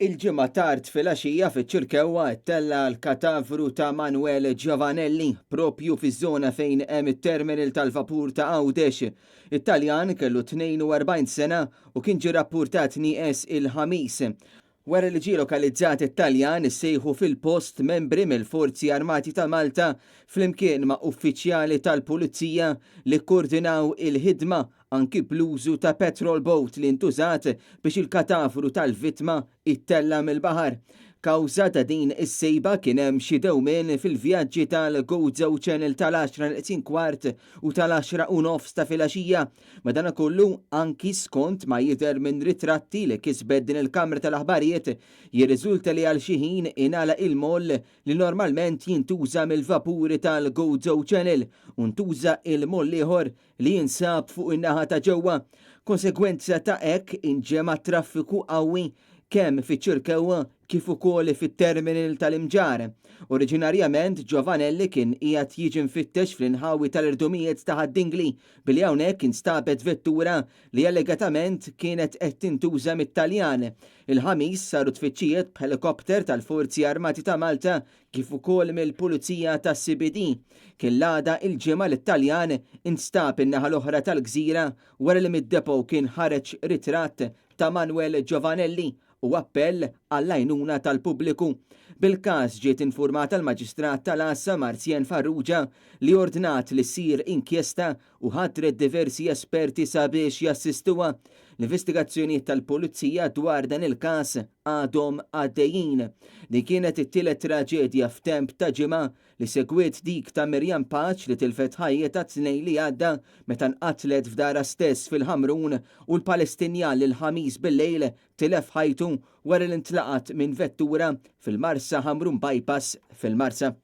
Il-ġimgħa tard filgħaxija fiċ-Ċirkewwa ttella l-katavru ta' Manuel Giovanelli propju fiż-żona fejn hemm it-terminal tal-vapur ta' Għawdex. It-Taljan kellu 42 sena u kien ġie rappurtat nieqes il-ħamis. Wara li ġie lokalizzat it-Taljan issejħu fil-post membri mill-Forzi Armati ta' Malta flimkien ma' uffiċjali tal-Pulizija li kkoordinaw il-ħidma anki bl-użu ta' petrol boat li ntużat biex il-katafru tal-vittma ittella mill-baħar. Kawża ta' din is-sejba kien hemm xi dewmien fil-vjaġġi tal-Gozo Channel tal-10:15 u tal-10:30 ta' filgħaxija. Madankollu anki skont ma jidher minn ritratti li kisbet din il-Kamra tal-Aħbarijiet jirriżulta li għal xi ħin ingħalaq il-moll li normalment jintuża mill-vapuri tal-Gozo Channel u ntuża il-moll ieħor li jinsab fuq in-naħa ta' ġewwa. Konsegwenza ta' hekk inġema traffiku qawwi kemm fiċ-Ċirkewwa kif ukoll fit-terminal tal-Imġar. Oriġinarjament Giovanelli kien qiegħed jiġi mfittex fl-inħawi tal-irdumijiet ta' Ħaddingli billi hawnhekk instabet vettura li allegatament kienet qed tintuża mit-Taljan. Il-ħamis saru tfittxijiet b'helikopter tal-Forzi Armati ta' Malta kif ukoll mill-Pulizija tas-CBD. Kien l-għada il-ġimgħa l-Taljan instab in-naħa l-oħra tal-gżira wara li mid-depo kien ħareġ ritratt ta' Manuel Giovanelli u appell għall-għajnuna tal-pubbliku. Bil-każ ġiet infurmata l-Maġistrat tal-Assa Marzien Farrugia li ordnat li ssir inkjesta u ħadret diversi esperti sabiex jassistuha. L-investigazzjonijiet tal-Pulizija dwar dan il-każ għadhom għaddejjin. Li kienet it-tielet traġedja f'temp ta' ġimgħa li segwiet dik ta' Mirjam Paċ li tilfet ħajjeta t-tnejn li għadda meta nqatlet f'dara stess fil-Ħamrun u l-Palestinjan li l-ħamis bil-lejl tilef ħajtu wara li ntlaqat minn vettura fil-Marsa Ħamrun bypass fil-Marsa.